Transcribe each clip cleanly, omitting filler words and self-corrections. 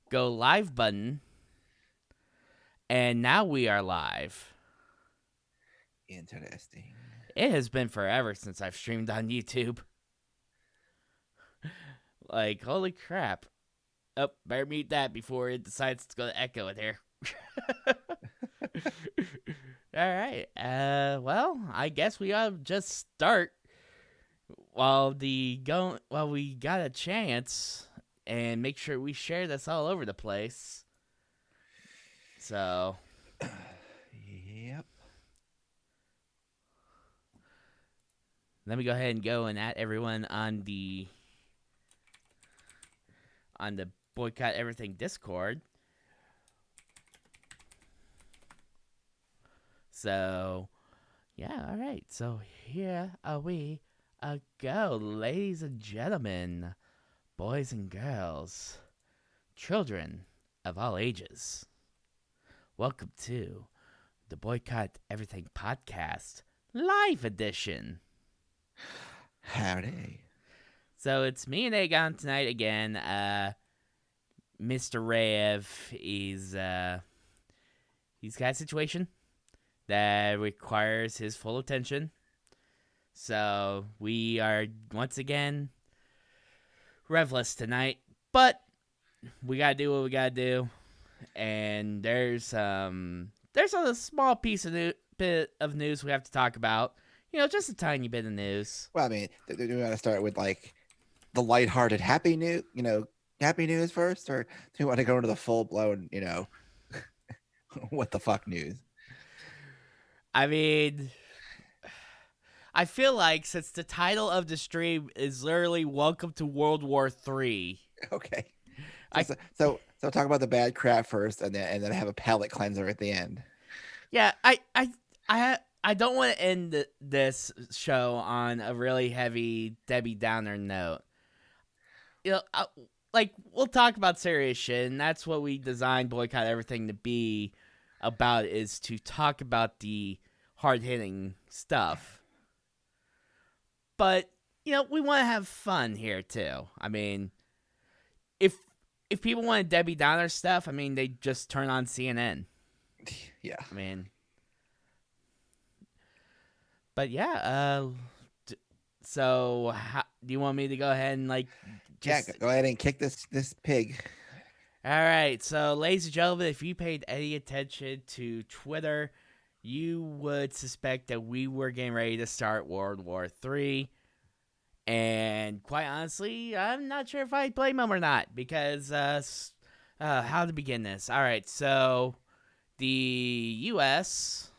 go live button, and now we are live. Interesting. It has been forever since I've streamed on YouTube. Like, holy crap. Oh, better mute that before it decides to go to echo in here. All right. Well, I guess we ought to just start while we got a chance and make sure we share this all over the place. So, Yep. let me go ahead and go and add everyone on the Boycott Everything Discord. So, yeah, all right. So here we go, ladies and gentlemen, boys and girls, children of all ages. Welcome to the Boycott Everything Podcast Live Edition. Howdy. So it's me and Aegon tonight again. Mr. Rev is he's got a situation that requires his full attention. So we are once again Revless tonight, but we gotta do what we gotta do. And there's a small bit of news we have to talk about. You know, just a tiny bit of news. Well, I mean, do we want to start with like the lighthearted happy news? Happy news first, or do we want to go into the full blown, what the fuck news? I mean, I feel like since the title of the stream is literally "Welcome to World War III." Okay. So talk about the bad crap first, and then have a palate cleanser at the end. Yeah, I don't want to end this show on a really heavy Debbie Downer note. You know, we'll talk about serious shit, and that's what we designed Boycott Everything to be about, is to talk about the hard-hitting stuff. But, you know, we want to have fun here, too. I mean, if people wanted Debbie Downer stuff, I mean, they just turn on CNN. Yeah. I mean, but yeah, so do you want me to go ahead and just... go ahead and kick this pig. All right, so ladies and gentlemen, if you paid any attention to Twitter, you would suspect that we were getting ready to start World War III. And quite honestly, I'm not sure if I blame them or not, because how to begin this? All right, so the U.S.,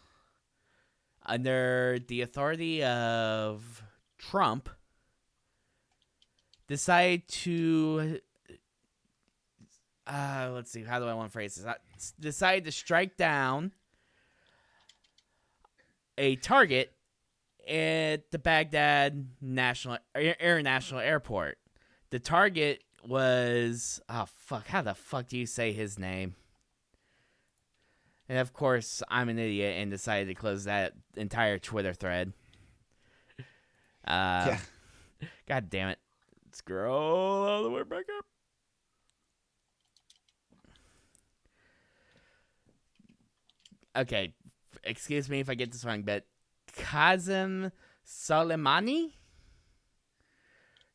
under the authority of Trump, decided to let's see, how do I want to phrase this? Decided to strike down a target at the Baghdad International Airport. The target was, how the fuck do you say his name? And of course, I'm an idiot and decided to close that entire Twitter thread. Yeah. God damn it. Scroll all the way back up. Okay, excuse me if I get this wrong, but Qasem Soleimani?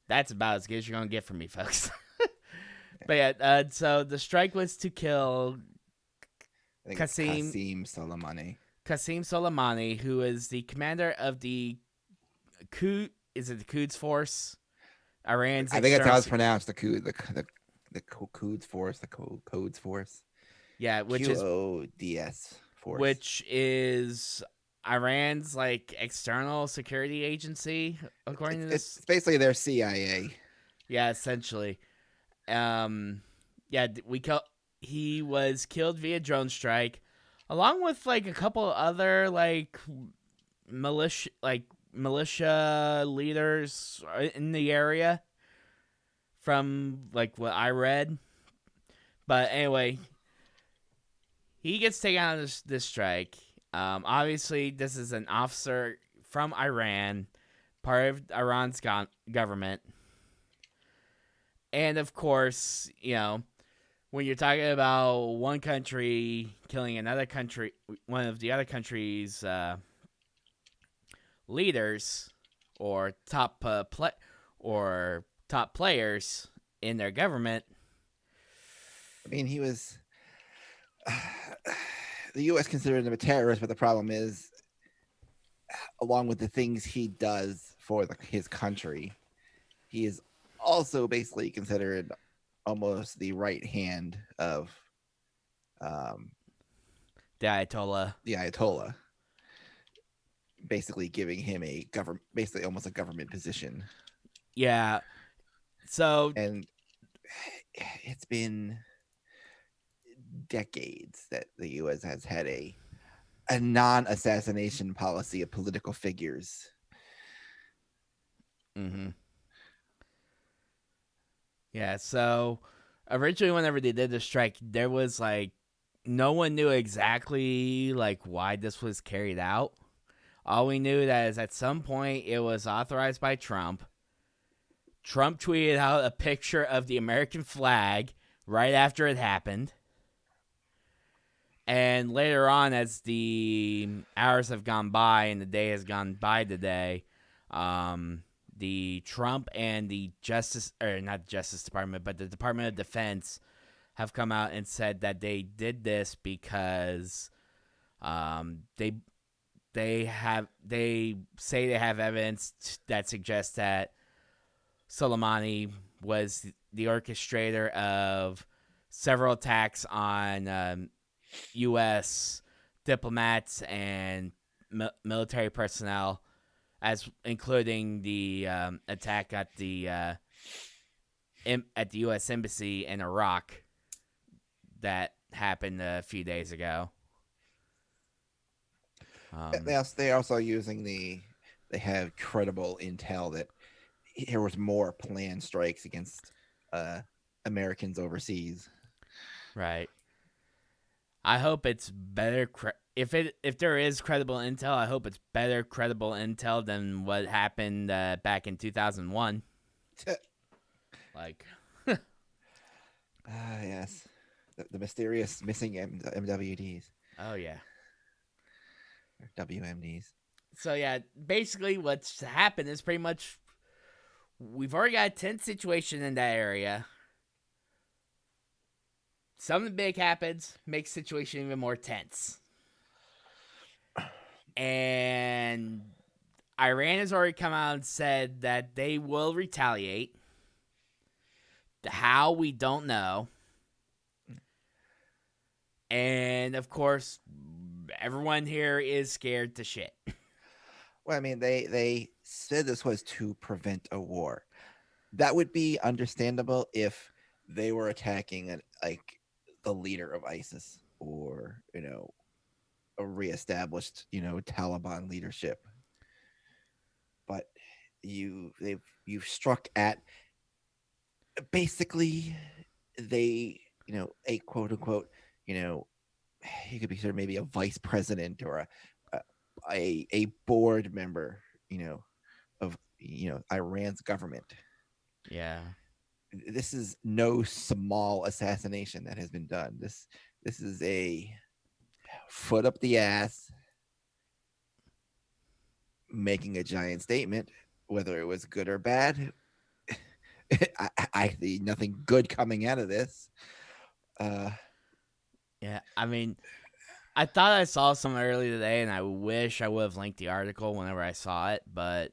That's about as good as you're going to get from me, folks. But yeah, so the strike was to kill Qasem Soleimani. Qasem Soleimani, who is the commander of the Quds Force? Iran's I think that's how it's pronounced. The Quds Force. The Codes Force. Yeah, which QODS Force. Which is Iran's external security agency, according to this. It's basically their CIA. Yeah, essentially. Yeah, he was killed via drone strike, along with a couple other militia leaders in the area, from what I read. But anyway, he gets taken out of this strike. Obviously, this is an officer from Iran, part of Iran's government. And of course, when you're talking about one country killing another country, one of the other country's leaders or or top players in their government. I mean, he was the U.S. considered him a terrorist, but the problem is, along with the things he does for his country, he is also basically considered almost the right hand of um, The Ayatollah. the Ayatollah, basically giving him a government, basically almost a government position. Yeah. So And it's been decades that the U.S. has had a non-assassination policy of political figures. mm-hmm. Yeah, so originally whenever they did the strike, there was like no one knew exactly like why this was carried out. All we knew that is at some point it was authorized by Trump. Trump tweeted out a picture of the American flag right after it happened. And later on, as the hours have gone by and the day has gone by today, the Trump and the Justice, or not Justice Department, but the Department of Defense have come out and said that they did this because they they say they have evidence that suggests that Soleimani was the orchestrator of several attacks on U.S. diplomats and military personnel, as including the attack at the U.S. embassy in Iraq that happened a few days ago. They're also using they have credible intel that there was more planned strikes against uh, Americans overseas. Right. I hope it's better. If there is credible intel, I hope it's better credible intel than what happened back in 2001. Like, Yes, the mysterious missing MWDs oh yeah. or WMDs. So yeah, basically what's happened is pretty much we've already got a tense situation in that area. Something big happens, makes the situation even more tense. And Iran has already come out and said that they will retaliate. How, we don't know. And of course, everyone here is scared to shit. Well, I mean, they said this was to prevent a war. That would be understandable if they were attacking like the leader of ISIS, or a reestablished Taliban leadership. But you've struck at basically they a quote unquote you know you could be sort of maybe a vice president or a board member of Iran's government. Yeah. This is no small assassination that has been done. This is a foot up the ass, making a giant statement. Whether it was good or bad, I see nothing good coming out of this. Uh, Yeah. I mean, I thought I saw some earlier today, and I wish I would have linked the article whenever I saw it, but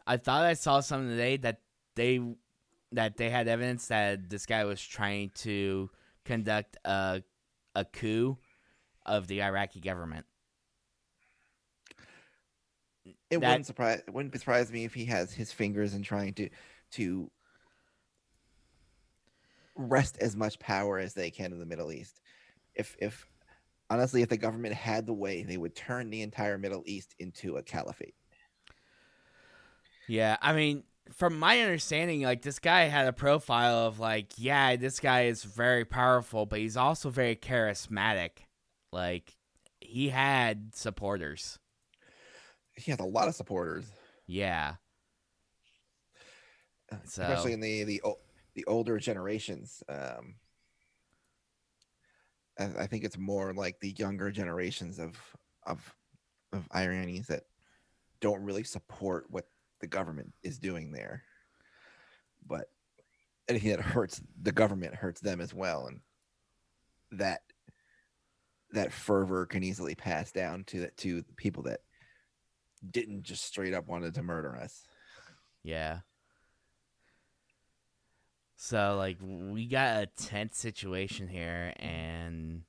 I thought I saw something today they they had evidence that this guy was trying to conduct a coup of the Iraqi government. That it wouldn't surprise me if he has his fingers in trying to wrest as much power as they can in the Middle East. If honestly, if the government had the way, they would turn the entire Middle East into a caliphate. Yeah, I mean, from my understanding, like this guy had a profile of like, yeah, this guy is very powerful, but he's also very charismatic. Like he had supporters. He has a lot of supporters, Yeah. So especially in the older generations. I think it's more like the younger generations of of Iranians that don't really support what the government is doing there. But anything that hurts the government hurts them as well, and that that fervor can easily pass down to the people that didn't just straight up wanted to murder us. Yeah. So like we got a tense situation here, and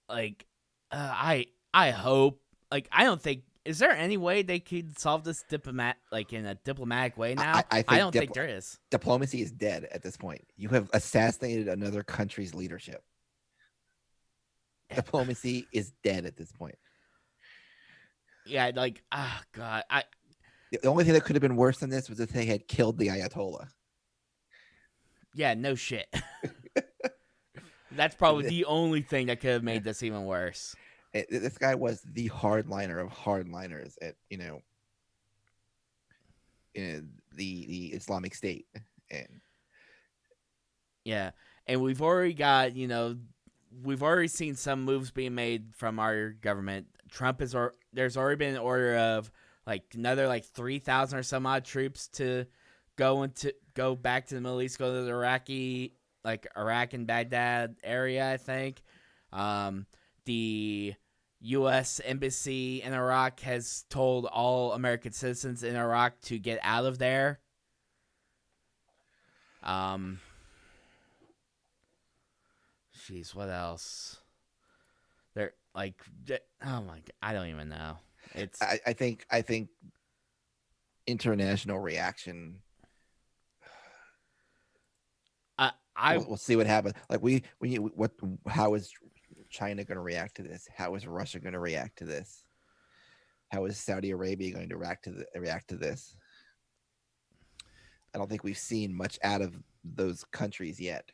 like I hope, like I don't think, is there any way they could solve this in a diplomatic way now? I I think don't think there is. diplomacy is dead at this point. You have assassinated another country's leadership. Diplomacy is dead at this point. Yeah, like god, I The only thing that could have been worse than this was if they had killed the Ayatollah. yeah, no shit. That's probably the only thing that could have made this even worse. This guy was the hardliner of hardliners at the Islamic State, and Yeah, and we've already got, we've already seen some moves being made from our government. There's already been an order of like another like 3,000 or some odd troops to go back to the Middle East, go to the Iraq and Baghdad area, I think. The U.S. embassy in Iraq has told all American citizens in Iraq to get out of there. Um, Jeez, what else? They're like, oh my god, I don't even know. It's I think international reaction. I We'll see what happens. Like what? How is China going to react to this? How is Russia going to react to this? How is Saudi Arabia going to react to this? I don't think we've seen much out of those countries yet.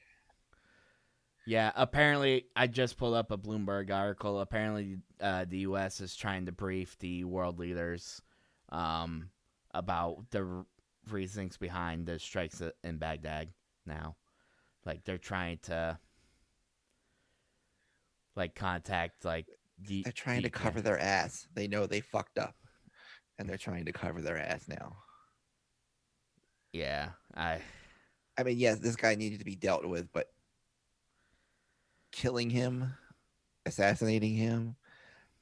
Yeah, apparently I just pulled up a Bloomberg article. Apparently, the U.S. is trying to brief the world leaders about the reasons behind the strikes in Baghdad. Now, like they're trying to like contact like They're trying to yeah. cover their ass. They know they fucked up, and they're trying to cover their ass now. Yeah, I mean, yes, this guy needed to be dealt with, but killing him, assassinating him,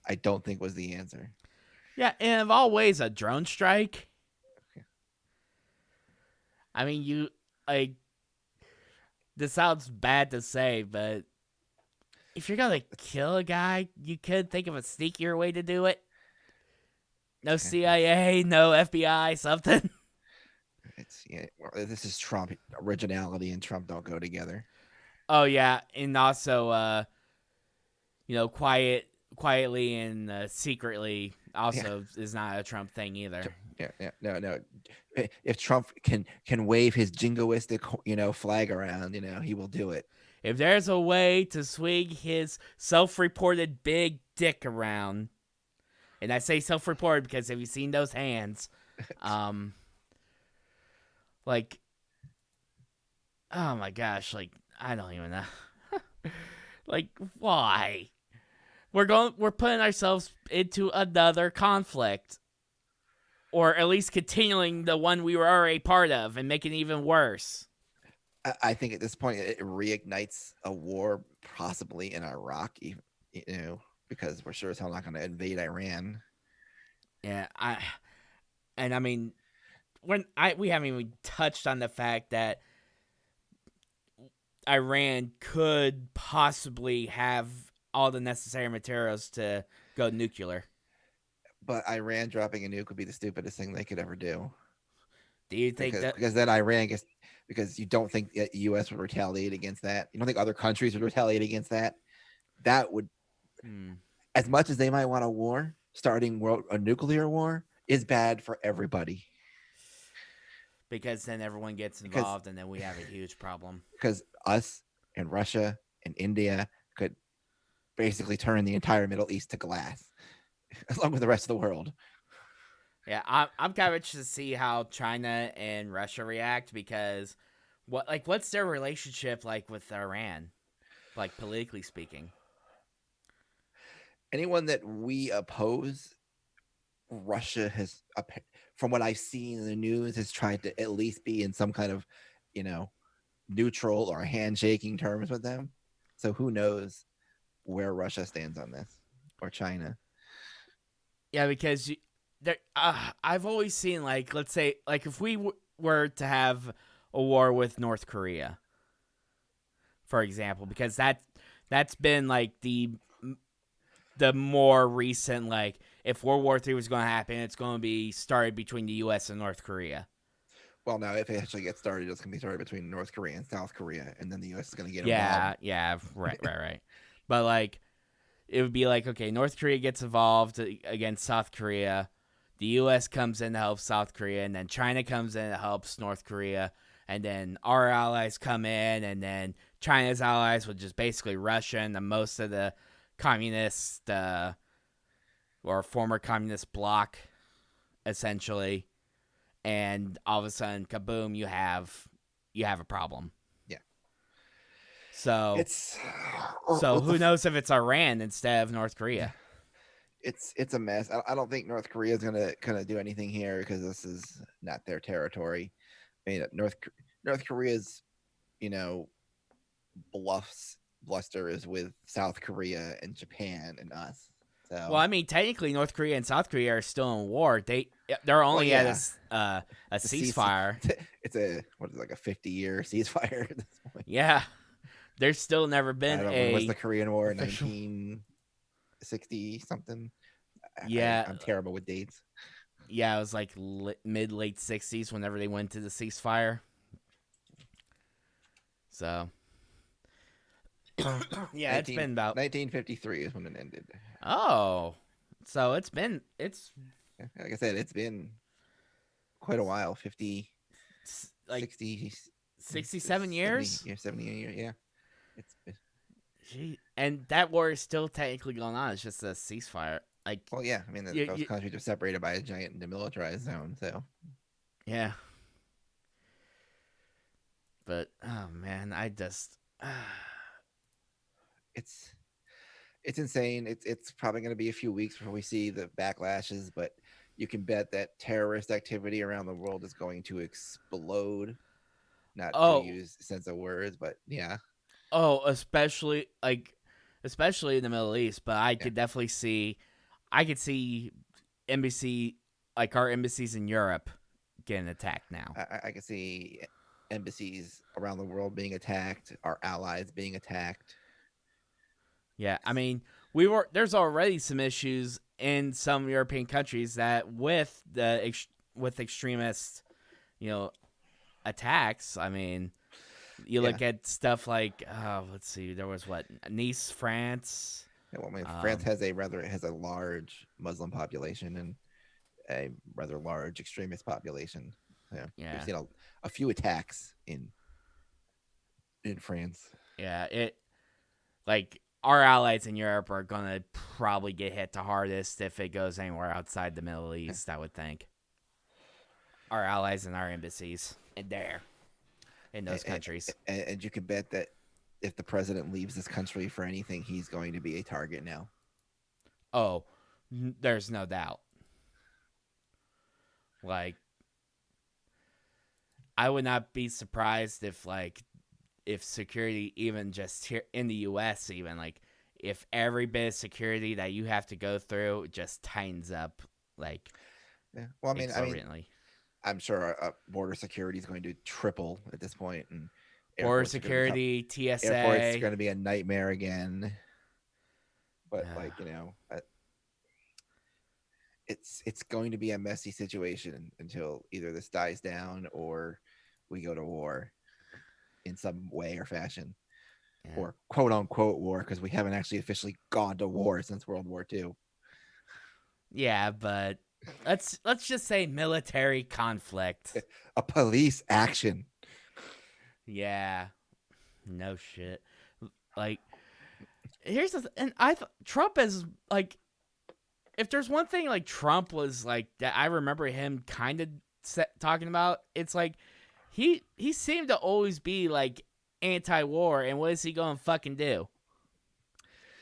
I don't think was the answer. yeah, and of all ways, a drone strike. I mean, like this sounds bad to say, but if you're gonna kill a guy, you could think of a sneakier way to do it. No CIA, no FBI, something. It's this is Trump. Originality and Trump don't go together. Oh yeah, and also, quietly and secretly Yeah, also is not a Trump thing either. yeah, no. If Trump can wave his jingoistic flag around, he will do it. If there's a way to swing his self-reported big dick around, and I say self-reported because have you seen those hands? Like, oh my gosh, like I don't even know. Like, why? We're putting ourselves into another conflict, or at least continuing the one we were already part of and making it even worse. I think at this point it reignites a war, possibly in Iraq, even, because we're sure as hell not going to invade Iran. Yeah, I mean, we haven't even touched on the fact that Iran could possibly have all the necessary materials to go nuclear. But Iran dropping a nuke would be the stupidest thing they could ever do. Do you think that? Because then Iran gets, because you don't think the U.S. would retaliate against that. You don't think other countries would retaliate against that. That would, as much as they might want a war, starting a nuclear war is bad for everybody. Because then everyone gets Because involved, and then we have a huge problem. because us and Russia and India could basically turn the entire Middle East to glass, along with the rest of the world. Yeah, I'm kind of interested to see how China and Russia react because what's their relationship like with Iran? like politically speaking. Anyone that we oppose, Russia has, from what I've seen in the news, has tried to at least be in some kind of, you know, neutral or handshaking terms with them. So who knows where Russia stands on this, or China. Yeah, because I've always seen, like, let's say, like, if we were to have a war with North Korea, for example, because that's been like the more recent, like, if World War III was going to happen, it's going to be started between the U.S. and North Korea. Well, now if it actually gets started, it's going to be started between North Korea and South Korea, and then the U.S. is going to get involved. Yeah, right. But like, it would be like, okay, North Korea gets involved against South Korea, the U.S. comes in to help South Korea, and then China comes in to helps North Korea, and then our allies come in, and then China's allies, which is basically Russia and most of the communist or former communist bloc, essentially, and all of a sudden, kaboom! You have a problem. Yeah, So it's who knows if it's Iran instead of North Korea? it's a mess. I don't think North Korea is gonna do anything here because this is not their territory. I mean, North Korea's, you know, bluster is with South Korea and Japan and us. Well, So, I mean, technically, North Korea and South Korea are still in war. They're well, only yeah, at a it's ceasefire. it's a what is it, like a 50-year ceasefire at this point. Yeah, there's still never I been don't know, when was the a Korean War? official. 1960 something. Yeah, I'm terrible with dates. yeah, it was like mid late '60s whenever they went to the ceasefire. So yeah, it's 19, been about 1953 is when it ended. oh, so it's Like I said, it's been quite a while. 50, like 60, 67 years. 70 years. Yeah. It's Gee, and that war is still technically going on. It's just a ceasefire. Like, well, yeah. I mean, those countries are separated by a giant demilitarized zone. So yeah. But oh man, I just it's insane. It's probably going to be a few weeks before we see the backlashes, but you can bet that terrorist activity around the world is going to explode. Not to oh use sense of words, but yeah, especially in the Middle East. But I yeah. could definitely see, I could see embassy like our embassies in Europe getting attacked now. I can see embassies around the world being attacked, our allies being attacked. Yeah, I mean, there's already some issues in some European countries that with with extremist, you know, attacks. I mean, you Yeah. look at stuff like let's see, there was Nice, France. Yeah, well, I mean, France has a large Muslim population and a rather large extremist population. Yeah, we've Yeah, seen a few attacks in France. yeah. It like our allies in Europe are gonna probably get hit the hardest if it goes anywhere outside the Middle East. I would think our allies and our embassies in those countries. And you can bet that if the president leaves this country for anything, he's going to be a target now. Oh, there's no doubt. Like, I would not be surprised if security, even just here in the U.S., even like if every bit of security that you have to go through just tightens up, like, Yeah. Well, exorbitantly. I'm sure border security is going to triple at this point, and Border airports are going to become security, airports are TSA. going to be a nightmare again. But it's going to be a messy situation until either this dies down or we go to war in some way or fashion, Yeah. or quote unquote war, because we haven't actually officially gone to war since World War II. Yeah, but let's just say military conflict. A police action. Yeah, no shit. Like, here's and Trump is like, if there's one thing like Trump was like that I remember him kind of talking about, it's like he seemed to always be like anti-war, and what is he going to fucking do?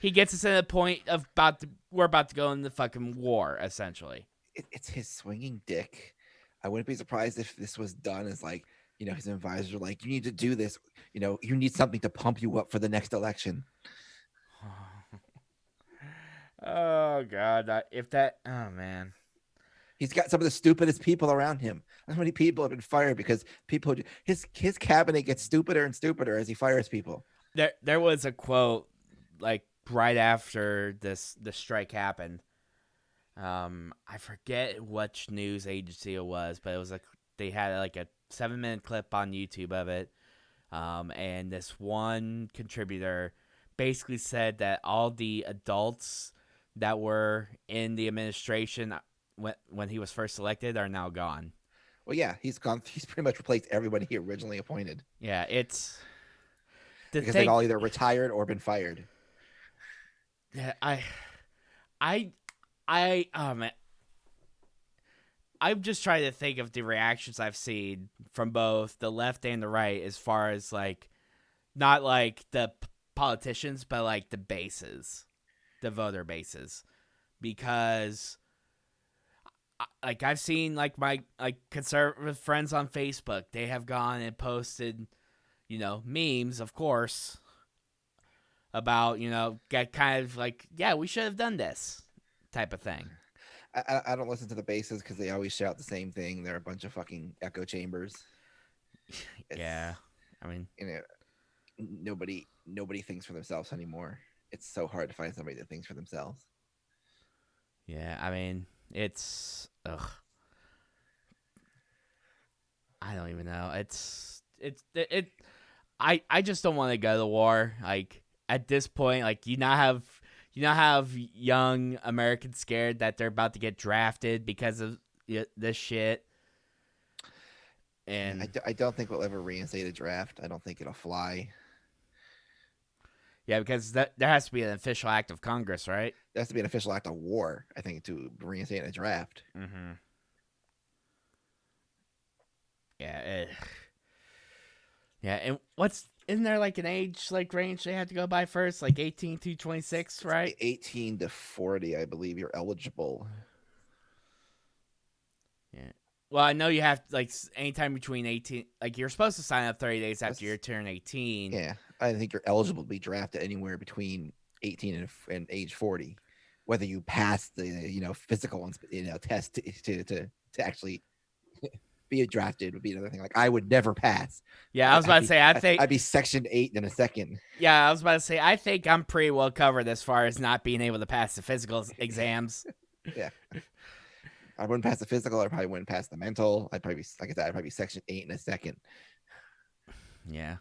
he gets us to the point of we're about to go into fucking war, essentially. It's his swinging dick. I wouldn't be surprised if this was done as like, his advisors are like, you need to do this. You need something to pump you up for the next election. Oh god, if that, oh man. He's got some of the stupidest people around him. How many people have been fired because his cabinet gets stupider and stupider as he fires people. There was a quote like right after the strike happened. I forget which news agency it was, but it was like they had like a 7-minute clip on YouTube of it. And this one contributor basically said that all the adults that were in the administration when he was first elected are now gone. Well, yeah, he's gone. He's pretty much replaced everybody he originally appointed. Yeah, it's the because thing. they've all either retired or been fired. Yeah, oh man, I'm just trying to think of the reactions I've seen from both the left and the right, as far as like not like the politicians, but like the bases, the voter bases, because like I've seen like my like conservative friends on Facebook, they have gone and posted, memes, of course, about get kind of like, yeah, we should have done this type of thing. I don't listen to the bases because they always shout the same thing. They're a bunch of fucking echo chambers. Yeah, I mean, nobody thinks for themselves anymore. It's so hard to find somebody that thinks for themselves. Yeah, I mean, it's I don't even know. I just don't want to go to war. Like at this point, like you now have young Americans scared that they're about to get drafted because of this shit. And I don't think we'll ever reinstate a draft. I don't think it'll fly. Yeah, because there has to be an official act of Congress, right? There has to be an official act of war, I think, to reinstate a draft. Mm-hmm. Yeah. Yeah, and isn't there like an age like range they have to go by first, like 18 to 26, right? 18 to 40, I believe you're eligible. Yeah. Well, I know you have like anytime between 18, like you're supposed to sign up 30 days after you turn 18. Yeah, I think you're eligible to be drafted anywhere between 18 and age 40, whether you pass the physical test to actually be drafted would be another thing. Like I would never pass. Yeah, I was about to say, I'd be Section 8 in a second. Yeah, I was about to say, I think I'm pretty well covered as far as not being able to pass the physical exams. Yeah. I wouldn't pass the physical. I probably wouldn't pass the mental. I'd probably be, like I said, I'd probably be Section 8 in a second. Yeah.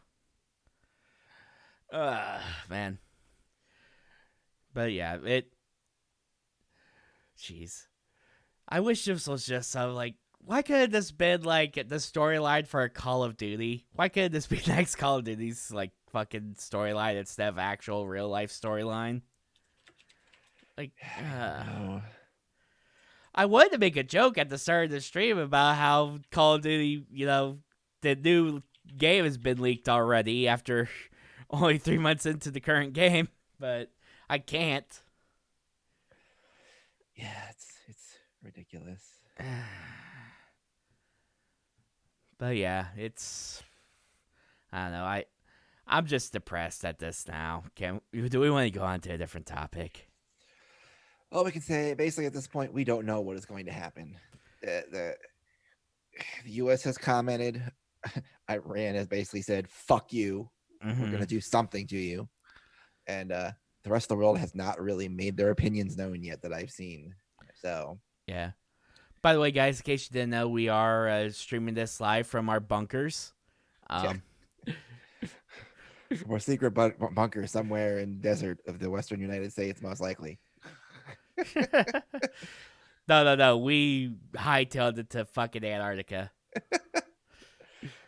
Man. But yeah, jeez. I wish this was just so like, why could this been like the storyline for a Call of Duty? Why couldn't this be next Call of Duty's like fucking storyline instead of actual real life storyline? Like, I wanted to make a joke at the start of the stream about how Call of Duty, the new game has been leaked already after only 3 months into the current game, but I can't. Yeah, it's ridiculous. But yeah, I don't know. I'm just depressed at this now. Do we want to go on to a different topic? All we can say, basically, at this point, we don't know what is going to happen. The U.S. has commented. Iran has basically said, "Fuck you. Mm-hmm. We're going to do something to you," and the rest of the world has not really made their opinions known yet that I've seen. So yeah. By the way, guys, in case you didn't know, we are streaming this live from our bunkers. Or secret bunker somewhere in the desert of the western United States, most likely. No. We hightailed it to fucking Antarctica.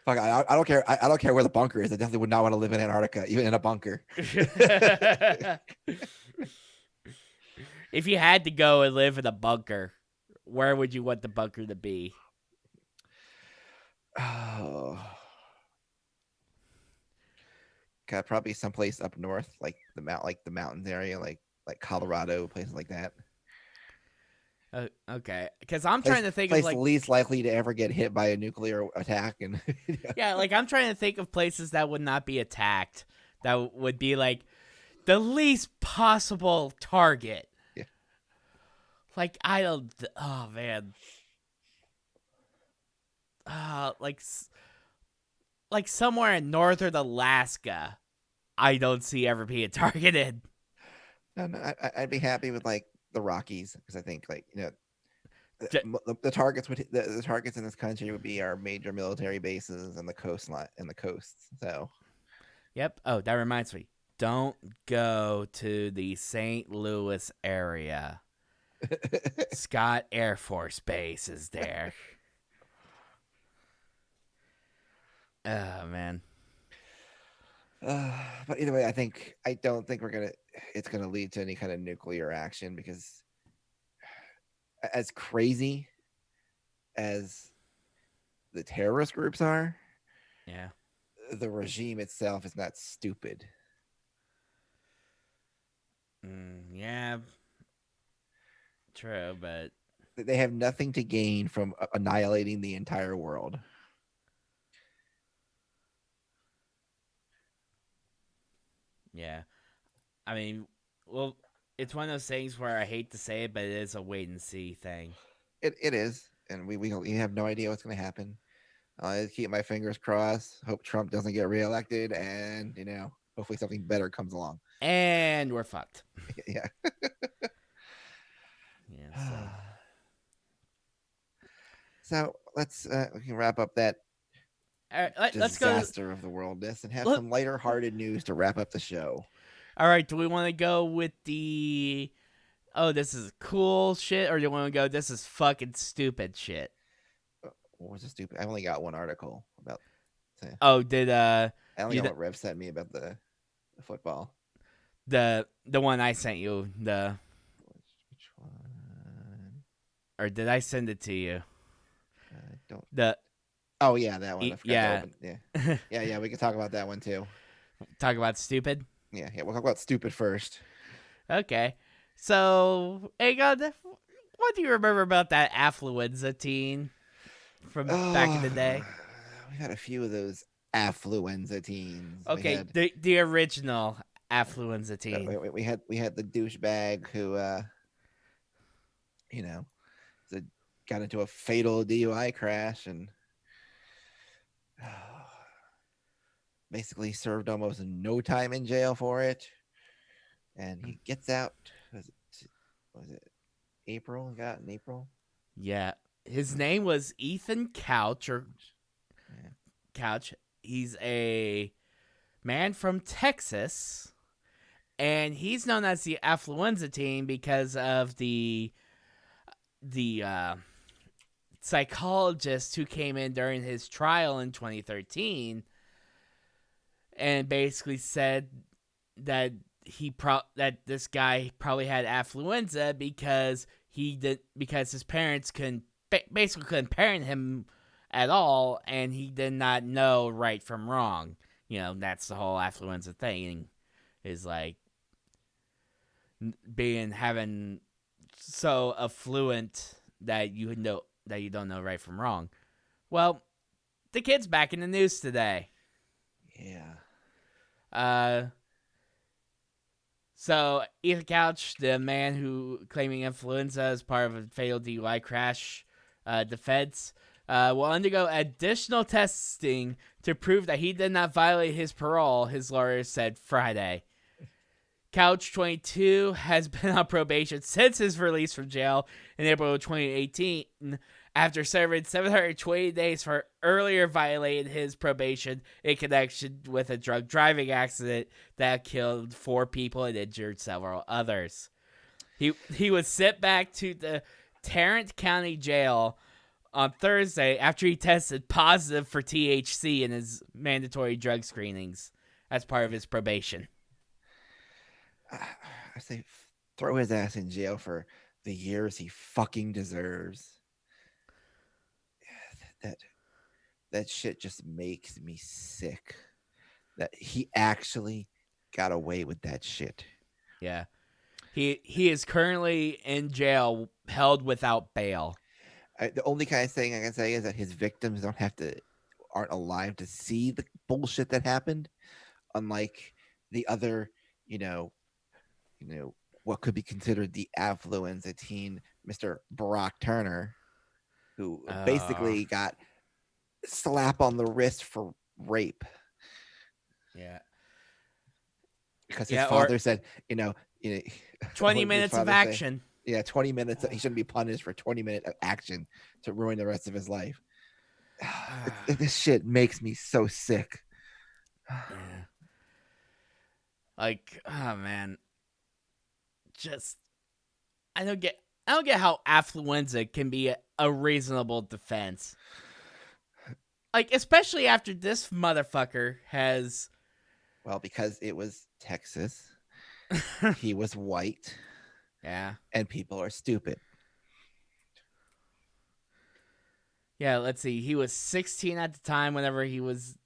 Fuck, I don't care. I don't care where the bunker is. I definitely would not want to live in Antarctica, even in a bunker. If you had to go and live in a bunker, where would you want the bunker to be? Oh. probably someplace up north, like the mountains area, like Colorado, places like that. Okay, because I'm Place trying to think of place like, least likely to ever get hit by a nuclear attack, and yeah, like I'm trying to think of places that would not be attacked, that would be like the least possible target. yeah. Like I don't. Oh man. Like like somewhere in northern Alaska, I don't see ever being targeted. No, no, I'd be happy with like the Rockies because I think J- the targets the targets in this country would be our major military bases and the coastline and the coasts. So Yep. Oh, that reminds me. Don't go to the St. Louis area. Scott Air Force Base is there. Oh man. but either way, I don't think it's gonna lead to any kind of nuclear action because as crazy as the terrorist groups are, Yeah. the regime itself is not stupid. Yeah. True, but They have nothing to gain from annihilating the entire world. yeah. I mean, well, it's one of those things where I hate to say it, but it is a wait and see thing. It is, and we have no idea what's going to happen. I keep my fingers crossed. Hope Trump doesn't get reelected, and hopefully something better comes along. And we're fucked. Yeah. Yeah. So. So we can wrap up that All right, let's go. disaster of the worldness and have Let, some lighter hearted news to wrap up the show. all right. Do we want to go with the this is cool shit, or do you want to go this is fucking stupid shit? What was the stupid? I only got one article about. Oh, did I only you got what Rev sent me about the football. the one I sent you Which one? or did I send it to you? I don't. The Oh yeah, that one. I forgot to yeah. open. Yeah, yeah. We can talk about that one too. Talk about stupid. Yeah. We'll talk about stupid first. Okay, so Aegon, what do you remember about that affluenza teen from back in Oh, the day? we had a few of those affluenza teens. We Okay, had the original affluenza teen. we had the douchebag who you know the, got into a fatal DUI crash and basically served almost no time in jail for it. And he gets out. Was it April? He got in April. Yeah, his name was Ethan Couch or Yeah. Couch. He's a man from Texas, and he's known as the affluenza teen because of the psychologist who came in during his trial in 2013 and basically said that that this guy probably had affluenza because his parents basically couldn't parent him at all, and he did not know right from wrong. That's the whole affluenza thing, is like being having so affluent that you don't know right from wrong. Well, the kid's back in the news today. Yeah. Uh, So, Ethan Couch, the man who claiming influenza as part of a fatal DUI crash defense, will undergo additional testing to prove that he did not violate his parole, his lawyer said Friday. Couch, 22, has been on probation since his release from jail in April of 2018 after serving 720 days for earlier violating his probation in connection with a drunk driving accident that killed 4 people and injured several others. He was sent back to the Tarrant County Jail on Thursday after he tested positive for THC in his mandatory drug screenings as part of his probation. I say throw his ass in jail for the years he fucking deserves. That that shit just makes me sick. that he actually got away with that shit. Yeah. He is currently in jail, held without bail. The only kind of thing I can say is that his victims aren't alive to see the bullshit that happened, unlike the other, you know, you know, what could be considered the affluenza teen, Mr. Barack Turner, who Oh, basically got slap on the wrist for rape yeah. because his Yeah, or father said, you know, 20 what did his minutes of father say? action. Yeah, 20 minutes. He shouldn't be punished for 20-minute of action to ruin the rest of his life. This shit makes me so sick. Yeah. Like, oh man. Just I don't get how affluenza can be a reasonable defense. Like, especially after this motherfucker has Well, because it was Texas, he was white, Yeah. and people are stupid. Yeah, let's see. He was 16 at the time whenever he was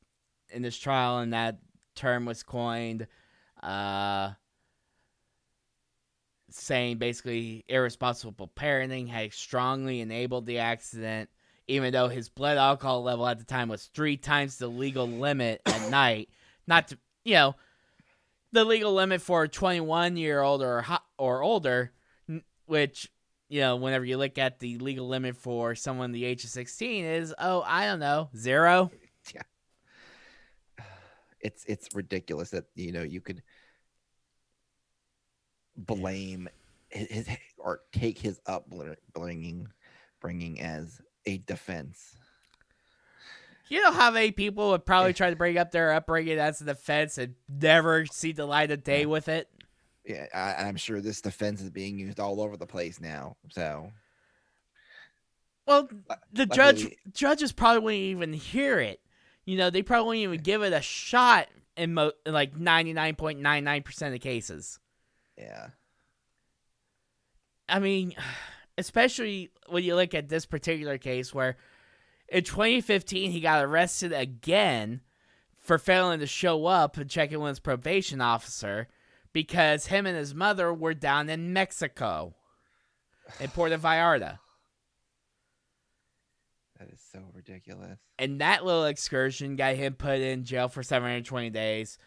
in this trial and that term was coined. Uh Saying basically irresponsible parenting had strongly enabled the accident, even though his blood alcohol level at the time was 3 times the legal limit at night. Not to, the legal limit for a 21-year-old or older, which, whenever you look at the legal limit for someone the age of 16 is, I don't know, 0. Yeah, it's ridiculous that you could Yeah. blame his or take his bringing as a defense. You know how many people would Yeah, probably try to bring up their upbringing as a defense and never see the light of day yeah, with it? yeah. I'm sure this defense is being used all over the place now. So, Well, the luckily, we judges probably wouldn't even hear it. They probably wouldn't even give it a shot in like 99.99% of the cases. yeah. I mean, especially when you look at this particular case where in 2015 he got arrested again for failing to show up and check in with his probation officer because him and his mother were down in Mexico in Puerto Vallarta. That is so ridiculous. And that little excursion got him put in jail for 720 days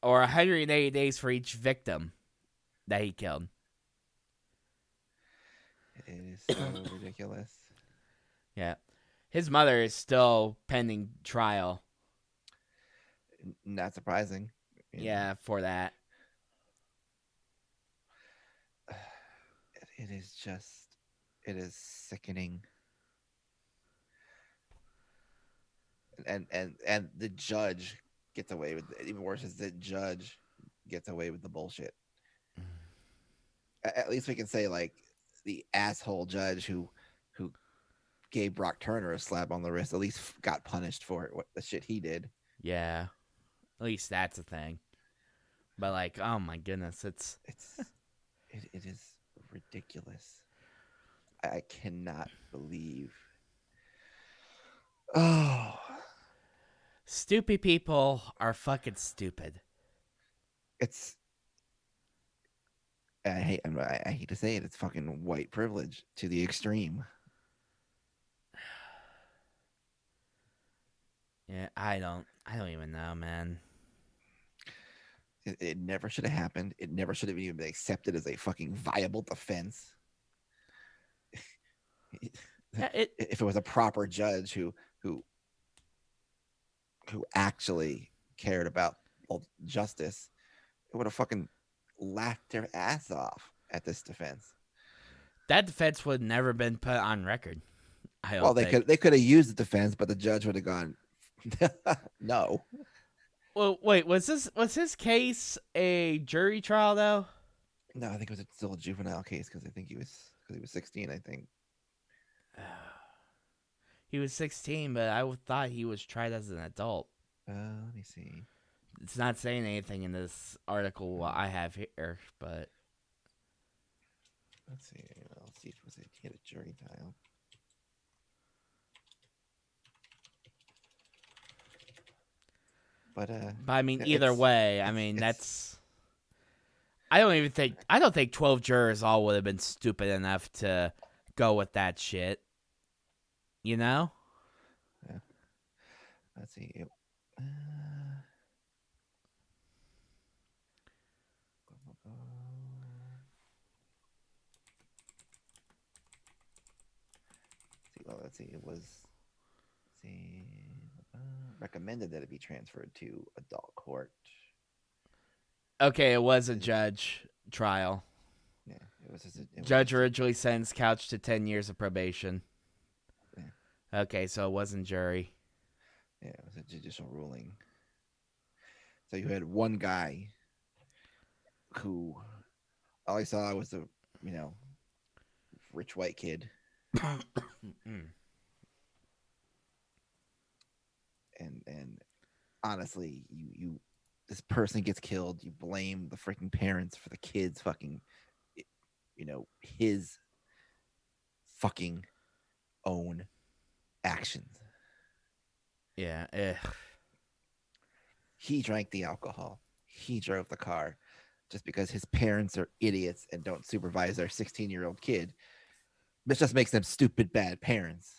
or 180 days for each victim that he killed. It is so ridiculous. Yeah. His mother is still pending trial. Not surprising. I mean, Yeah, for that. it is just, it is sickening. And the judge gets away with it. Even worse is the judge gets away with the bullshit. At least we can say like the asshole judge who gave Brock Turner a slap on the wrist at least got punished for it. What the shit he did. Yeah. At least that's a thing. But like, oh my goodness, it's It is ridiculous. I cannot believe. Oh, stupid people are fucking stupid. it's I hate to say it. It's fucking white privilege to the extreme. Yeah, I don't even know, man. It never should have happened. It never should have even been accepted as a fucking viable defense. Yeah, it If it was a proper judge who who actually cared about justice, it would have fucking laughed their ass off at this defense. that defense would never been put on record. I Well, don't think. they could have used the defense, but the judge would have gone, no. Well, wait, was his case a jury trial though? No, I think it was still a juvenile case because I think he was 16. I think. He was 16, but I thought he was tried as an adult. Let me see. It's not saying anything in this article I have here, but Let's see. Let's see if it was he had a jury trial. But But I mean, either it's way, I it's mean it's that's. I don't think 12 jurors all would have been stupid enough to go with that shit. You know? yeah. Let's see. Let's see. It was let's see recommended that it be transferred to adult court. Okay, it was a It, judge trial. yeah, it was Judge just originally sentenced Couch to 10 years of probation. yeah, Okay, so it wasn't jury. yeah, it was a judicial ruling. So you had one guy who all I saw was a you know rich white kid, and honestly, you this person gets killed, you blame the freaking parents for the kids fucking his fucking own actions. Yeah, ugh. He drank the alcohol. He drove the car. Just because his parents are idiots and don't supervise their 16-year-old kid, this just makes them stupid bad parents.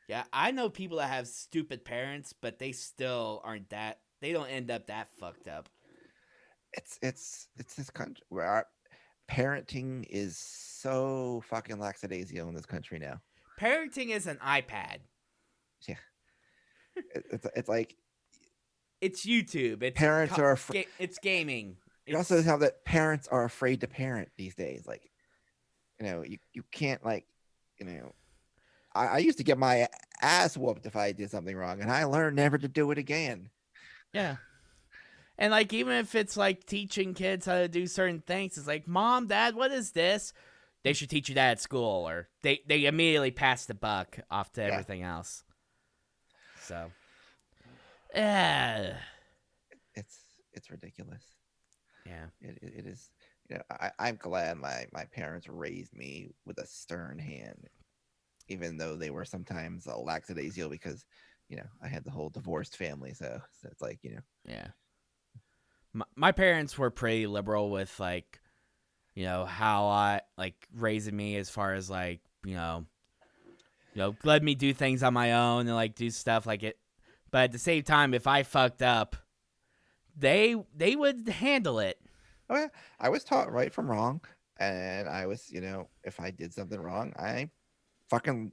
Yeah, I know people that have stupid parents, but they still aren't that. They don't end up that fucked up. It's this country where our parenting is so fucking lackadaisical in this country now. Parenting is an iPad. Yeah, it's like It's YouTube. parents are It's gaming. you also It's have that parents are afraid to parent these days. Like you can't like you know I used to get my ass whooped if I did something wrong, and I learned never to do it again. yeah. And like even if it's like teaching kids how to do certain things, it's like, "Mom, Dad, what is this?" They should teach you that at school, or they immediately pass the buck off to Yeah, everything else. So, yeah, it's it's ridiculous. yeah, It is. I'm glad my parents raised me with a stern hand, even though they were sometimes lackadaisical because I had the whole divorced family, so it's like yeah. My parents were pretty liberal with like how I like raising me as far as like let me do things on my own and like do stuff like it. But at the same time, if I fucked up, they would handle it. oh yeah, I was taught right from wrong, and I was if I did something wrong, I fucking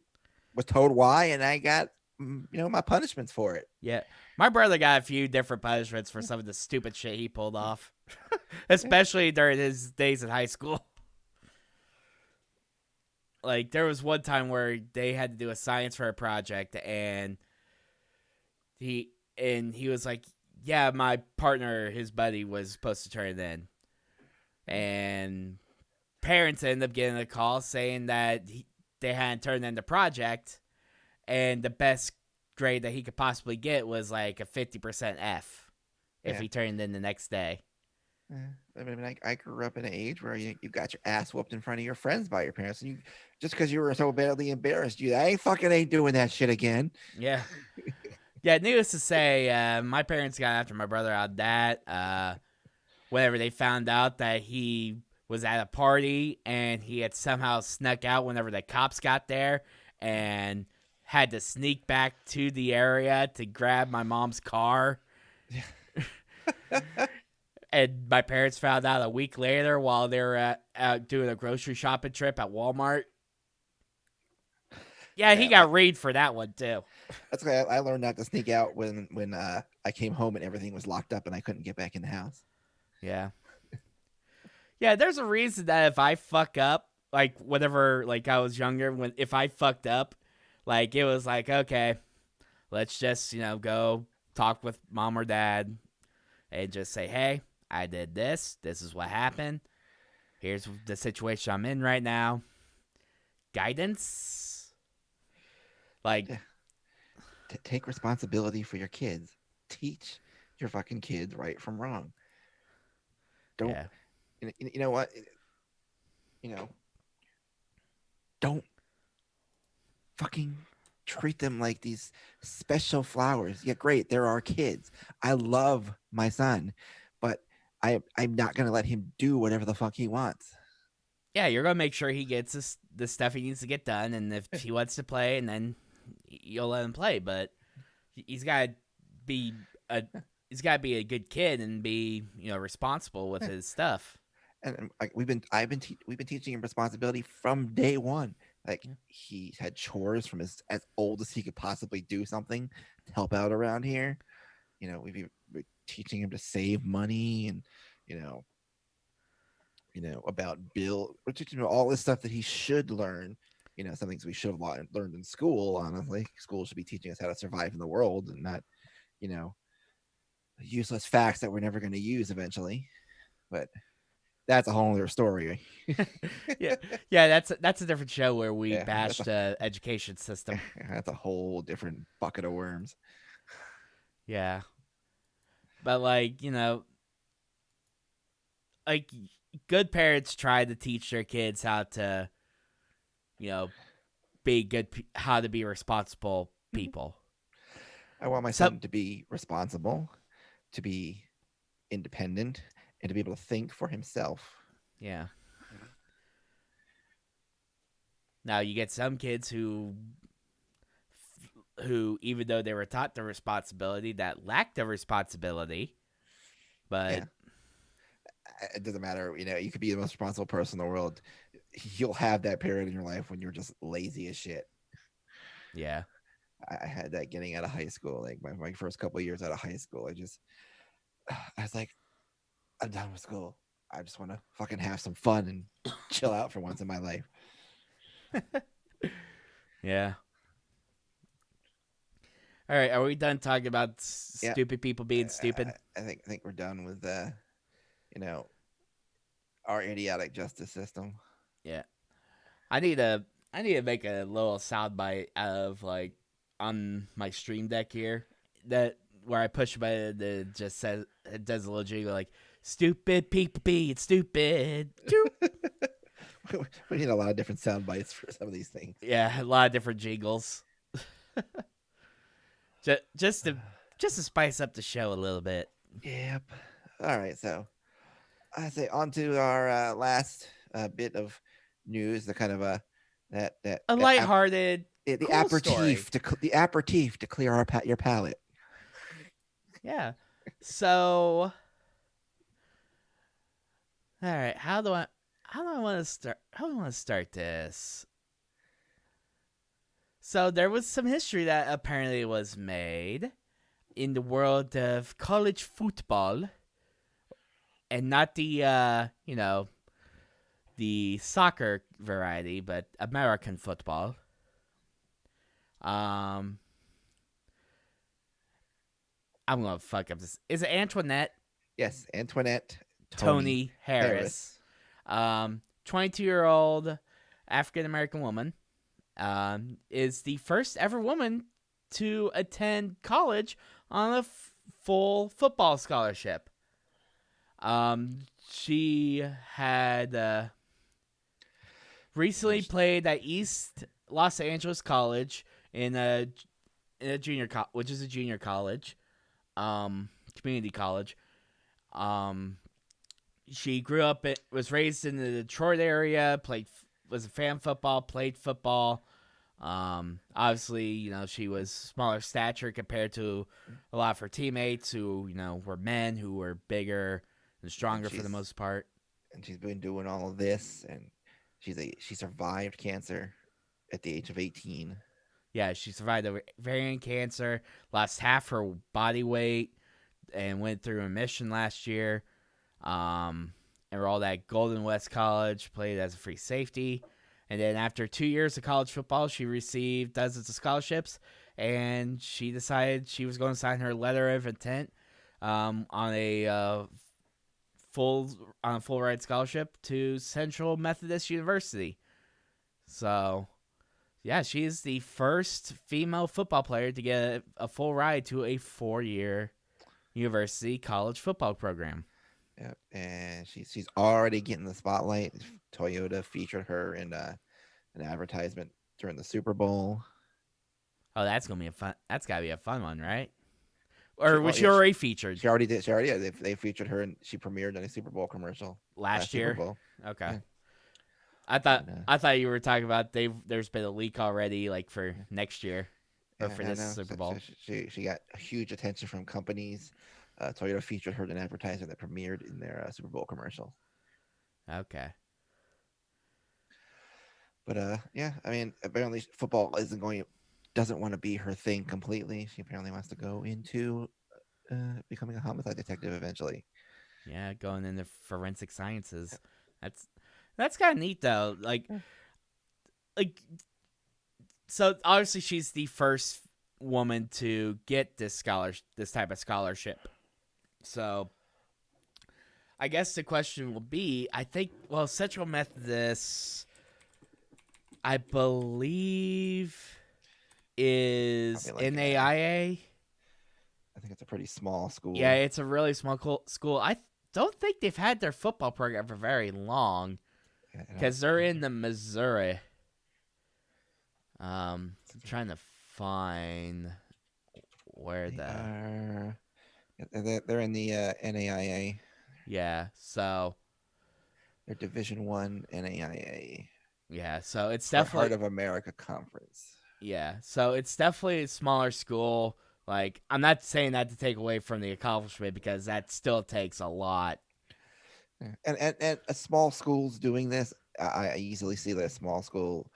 was told why, and I got my punishments for it. Yeah, my brother got a few different punishments for some of the stupid shit he pulled off, Yeah, especially during his days in high school. Like there was one time where they had to do a science fair project, and he was like, "Yeah, my partner, his buddy, was supposed to turn it in," and parents ended up getting a call saying that they hadn't turned in the project, and the best grade that he could possibly get was like a 50% F if yeah. he turned in the next day. Yeah. I mean, I grew up in an age where you got your ass whooped in front of your friends by your parents, and you just because you were so badly embarrassed, I ain't doing that shit again. Yeah. Yeah, needless to say, my parents got after my brother on that. Whenever they found out that he was at a party and he had somehow snuck out whenever the cops got there and had to sneak back to the area to grab my mom's car. And my parents found out a week later while they were out doing a grocery shopping trip at Walmart. Yeah, he Yeah, got raided for that one too. that's why I learned not to sneak out when I came home and everything was locked up and I couldn't get back in the house. Yeah. Yeah, there's a reason that if I fuck up, like whenever like I was younger, when if I fucked up, like it was like, okay, let's just, go talk with mom or dad and just say, "Hey, I did this. This is what happened. Here's the situation I'm in right now." Guidance? Like, Yeah, take responsibility for your kids. Teach your fucking kids right from wrong. Don't yeah. you know what? You know, don't fucking treat them like these special flowers. Yeah, great. They're our kids. I love my son, but I'm not gonna let him do whatever the fuck he wants. Yeah, you're gonna make sure he gets the stuff he needs to get done, and if he wants to play, and then you'll let him play. But he's got to be a he's got to be a good kid and be responsible with his stuff. And like we've been teaching him responsibility from day one. Like Yeah. he had chores from as old as he could possibly do something to help out around here. We're teaching him to save money and you know about bill. We're teaching him all this stuff that he should learn. Some things we should have learned in school. Honestly, school should be teaching us how to survive in the world and not you know useless facts that we're never going to use eventually. But that's a whole other story. yeah, yeah. That's a different show where we Yeah, bash the education system. that's a whole different bucket of worms. Yeah, but like good parents try to teach their kids how to you know be good, how to be responsible Mhm. people. I want my So son to be responsible, to be independent, and to be able to think for himself. yeah. Now you get some kids who even though they were taught the responsibility that lack the responsibility, but Yeah, it doesn't matter. You could be the most responsible person in the world. You'll have that period in your life when you're just lazy as shit. yeah. I had that getting out of high school. Like my first couple of years out of high school, I was like, I'm done with school. I just want to fucking have some fun and chill out for once in my life. Yeah. All right, are we done talking about Yeah, stupid people being stupid? I think we're done with you know our idiotic justice system. Yeah. I need to make a little soundbite out of on my stream deck here that where I push a button that just says it does a little jingle like stupid people being stupid. We need a lot of different sound bites for some of these things. Yeah, a lot of different jingles. just just to just to spice up the show a little bit. Yep. All right. So I say on to our last bit of news. The kind of A lighthearted, the cool story. aperitif to clear your palate. Yeah. So, all right, how do I want to start? How do I want to start this? So there was some history that apparently was made in the world of college football, and not the soccer variety, but American football. Um, I'm gonna fuck up this. Is it Antoinette Yes, Antoinette Tony Tony Harris? Harris. 22-year-old African American woman. Is the first ever woman to attend college on a full football scholarship. She had recently played at East Los Angeles College in a which is a junior college, community college. Um, she grew up, was raised in the Detroit area, was a fan of football, played football. Obviously, she was smaller stature compared to a lot of her teammates who, were men who were bigger and and stronger for the she's most part. and she's been doing all of this, and she survived cancer at the age of 18. Yeah, she survived ovarian cancer, lost half her body weight, and went through remission last year. Enrolled at Golden West College, played as a free safety. And then after 2 years of college football, she received dozens of scholarships, and she decided she was going to sign her letter of intent on a full ride scholarship to Central Methodist University. So, yeah, she is the first female football player to get a full ride to a 4-year university college football program. Yeah, and she's already getting the spotlight. Toyota featured her in an advertisement during the Super Bowl. Oh, that's gonna be a fun. That's gotta be a fun one, right? Or was Well, she yeah, already featured she already did. She already, yeah, they featured her and she premiered in a Super Bowl commercial last last Super year? Bowl. Okay. Yeah, I thought and I thought you were talking about there's been a leak already, like for yeah, next year or yeah, for no, this no. Super Bowl. She got huge attention from companies. Toyota featured her in an advertisement that premiered in their Super Bowl commercial. Okay. But yeah, I mean, apparently football doesn't want to be her thing completely. She apparently wants to go into becoming a homicide detective eventually. Yeah, going into forensic sciences. That's that's kind of neat though. Like so obviously she's the first woman to get this type of scholarship. So I guess the question will be, I think, well, Central Methodist, I believe, is Probably like NAIA. I think it's a pretty small Yeah, school. it's a really small school. I don't think they've had their football program for very long I don't. because they're in the Missouri. I'm trying to find where They the are. They're in the NAIA. yeah. So They're Division 1 NAIA. yeah, so it's Heart definitely of America Conference. yeah, so it's definitely a smaller school. Like I'm not saying that to take away from the accomplishment because that still takes a lot. Yeah. And a small school's doing this. I easily see that a small school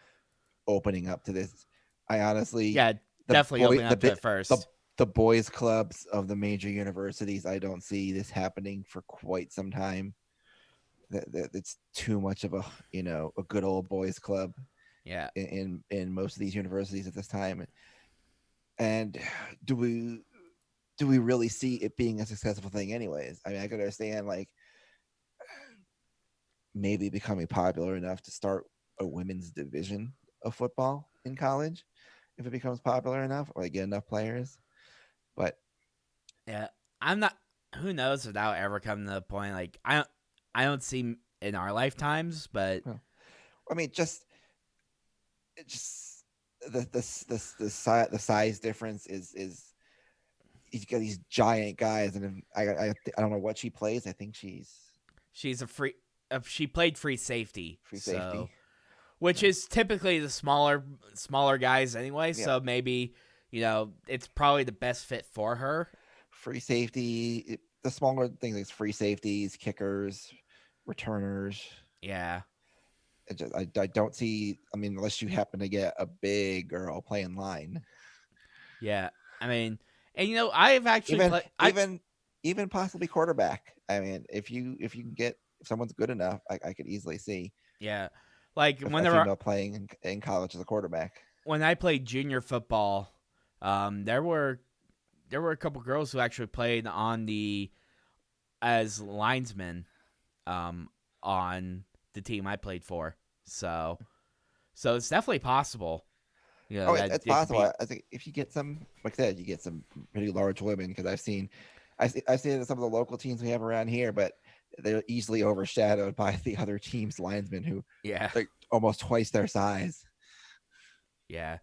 opening up to this. I honestly, Yeah, the definitely boy, opening the up to bit, it the first. the boys clubs of the major universities. I don't see this happening for quite some time. That it's too much of a good old boys club Yeah, in most of these universities at this time. And do we do we really see it being a successful thing anyways? I mean, I can understand like maybe becoming popular enough to start a women's division of football in college if it becomes popular enough or like get enough players. But yeah. I'm not. Who knows if that'll ever come to the point? Like I don't see in our lifetimes, but well, I mean, just the size difference is he's got these giant guys, and I don't know what she plays. I think she's she's a free. She played free safety, free so safety. which So is typically the smaller guys anyway. yeah, So maybe it's probably the best fit for her. free safety. The smaller things like free safeties, kickers, returners. Yeah, I don't see. I mean, unless you happen to get a big girl playing line, yeah. I mean, and I've actually even played. even even possibly quarterback. I mean, if you can get if someone's good enough, I could easily see Yeah, like a whenever female playing in college as a quarterback. when I played junior football, there were a couple girls who actually played on the as linesmen, um, on the team I played for. So it's definitely possible. Oh, That it's it could possible. be. I think if you get some, like I said, you get some pretty large women because I've seen it in some of the local teams we have around here, but they're easily overshadowed by the other team's linesmen who Yeah, like almost twice their size. yeah.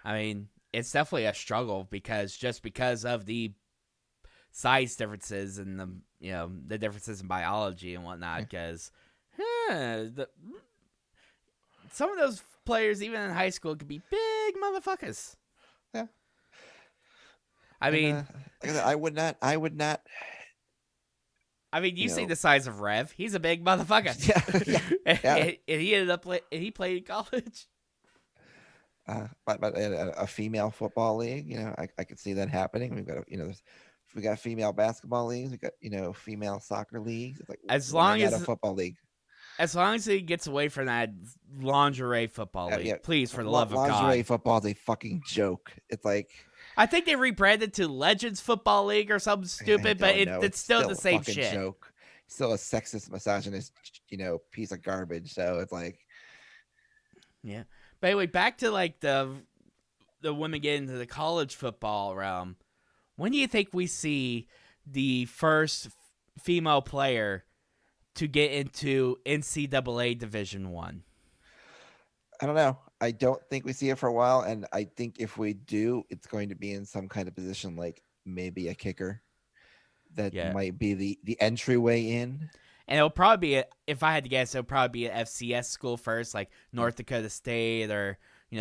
I mean, it's definitely a struggle because of the size differences and the differences in biology and whatnot. Yeah, Because some of those players, even in high school, could be big motherfuckers. yeah. I And mean, like I said, I would not, you you see know, the size of Rev. He's a big motherfucker. yeah, yeah, yeah. And he ended up and he played in college. But a female football league, I could see that happening. We've got, we got female basketball leagues, we got, female soccer leagues. It's like, As why long not a as football league? as long as he gets away from that lingerie football Yeah, league, please, for the love of lingerie God. football is a fucking joke. It's like I think they rebranded to Legends Football League or something I stupid, but don't know. it's It's still the still a same fucking shit. joke. Still a sexist, misogynist, piece of garbage. So it's like, Yeah. But anyway, back to like the women getting into the college football realm. When do you think we see the first female player to get into NCAA Division One? I don't know. I don't think we see it for a while, and I think if we do, it's going to be in some kind of position like maybe a kicker. That Yeah. might be the entryway in. And it'll probably be, if I had to guess, it'll probably be an FCS school first, like Yeah, North Dakota State or,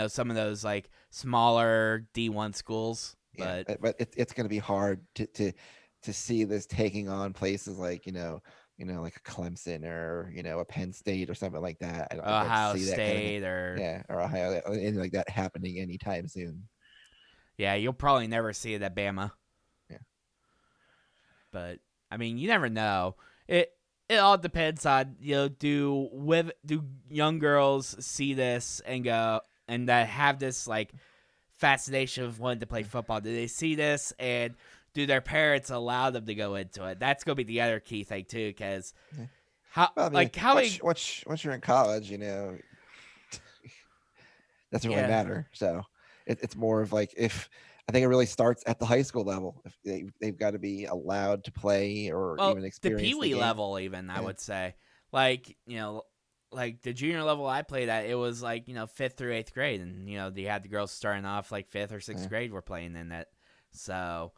some of those like smaller D1 schools. yeah. But But it's going to be hard to see this taking on places like like a Clemson or a Penn State or something like that. I don't Ohio see that kind of State or, yeah, or Ohio, anything like that happening anytime soon. yeah, you'll probably never see it at Bama. Yeah, But I mean, you never know. It all depends on do young girls see this and go and that have this like fascination of wanting to play yeah. football? Do they see this and do their parents allow them to go into it? That's gonna be the other key thing too, because Yeah. how Well, I mean, like how many once you're in college, doesn't really yeah. matter. So it's more of like if I think it really starts at the high school level. If they've got to be allowed to play or Well, even the experience Pee the Wee game. level, even I Yeah, would say, like like the junior level I played at, it was like fifth through eighth grade, and they had the girls starting off like fifth or sixth yeah. grade were playing in it. So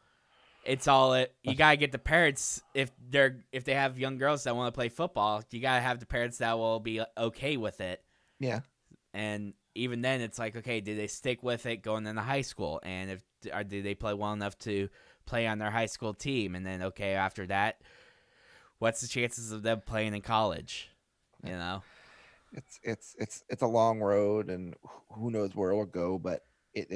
it's all you But gotta get the parents if they have young girls that want to play football, you gotta have the parents that will be okay with it. yeah, And even then, it's like, okay, do they stick with it going into high school? And do they play well enough to play on their high school team? And then, okay, after that, what's the chances of them playing in college? yeah. You know? It's a long road, and who knows where it'll go. But it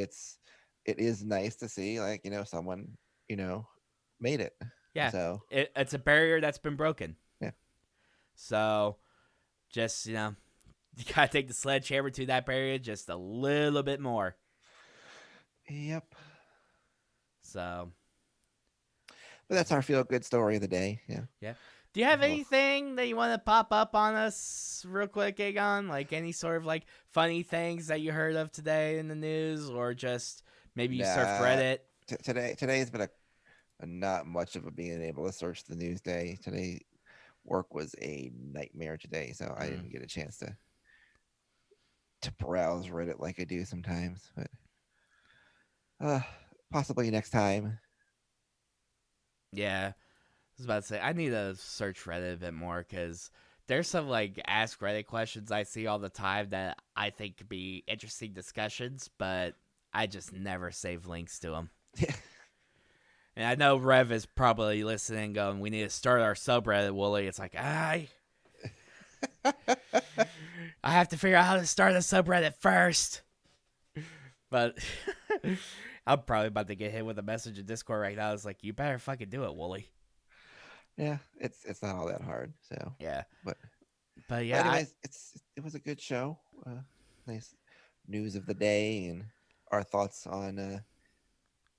is nice to see like someone you know made it. Yeah, So it's a barrier that's been broken. yeah, So just you gotta take the sledgehammer to that barrier just a little bit more. yep. So But that's our feel good story of the day. Yeah. yeah. Do you have Well, anything that you want to pop up on us real quick, Aegon? Like any sort of like funny things that you heard of today in the news, or just maybe you surfed nah. Reddit? Today's been a not much of a being able to search the news day. Today work was a nightmare today, so I Mm. didn't get a chance to browse Reddit like I do sometimes. But uh, possibly next time. Yeah, I was about to say I need to search Reddit a bit more because there's some like ask Reddit questions I see all the time that I think could be interesting discussions, but I just never save links to them. And I know Rev is probably listening, going, "We need to start our subreddit, Wooley." It's like I have to figure out how to start a subreddit first. But I'm probably about to get hit with a message in Discord right now. It's like, you better fucking do it, Wooly. Yeah, it's not all that hard. So, Yeah. but But but yeah, anyways, it was a good show. Nice news of the day and our thoughts on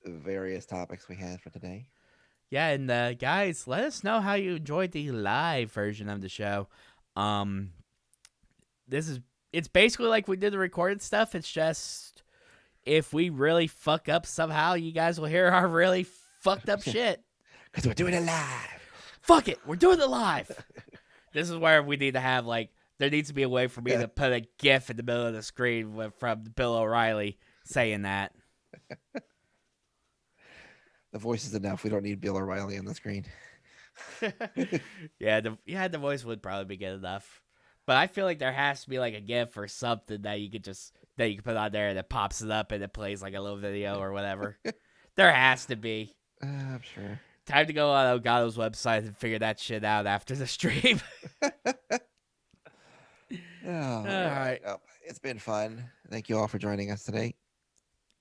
various topics we had for today. and guys, let us know how you enjoyed the live version of the show. Um, it's basically like we did the recorded stuff. It's just if we really fuck up somehow, you guys will hear our really fucked up shit. Because we're doing it live. Fuck it, we're doing it live. This is where we need to have there needs to be a way for me Yeah. to put a GIF in the middle of the screen from Bill O'Reilly saying that. The voice is enough. We don't need Bill O'Reilly on the screen. The voice would probably be good enough. But I feel like there has to be like a GIF or something that you could put on there that pops it up and it plays like a little video or whatever. There has to be. I'm sure. Time to go on Elgato's website and figure that shit out after the stream. Oh, All all right. right. Oh, it's been fun. Thank you all for joining us today.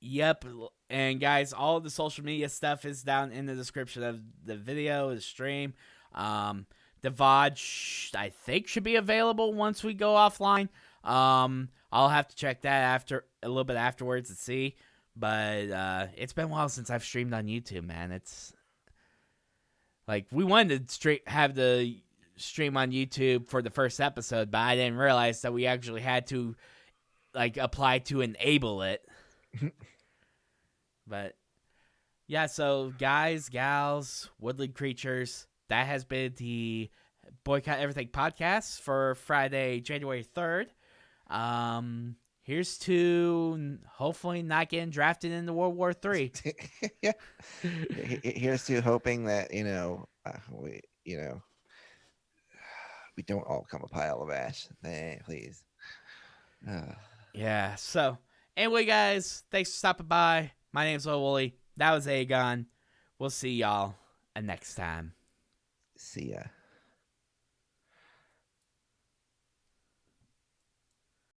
Yep. And guys, all the social media stuff is down in the description of the video, the stream. The VOD, I think, should be available once we go offline. I'll have to check that after a little bit afterwards and see. But it's been a while since I've streamed on YouTube, man. It's like we wanted to have the stream on YouTube for the first episode, but I didn't realize that we actually had to apply to enable it. But yeah, so guys, gals, woodland creatures, that has been the Boycott Everything podcast for Friday, January 3rd. here's to hopefully not getting drafted into World War III. Yeah. Here's to hoping that we don't all become a pile of ash. Please. Uh, Yeah. So anyway, guys, thanks for stopping by. My name's Wooley. That was Aegon. We'll see y'all next time. See ya.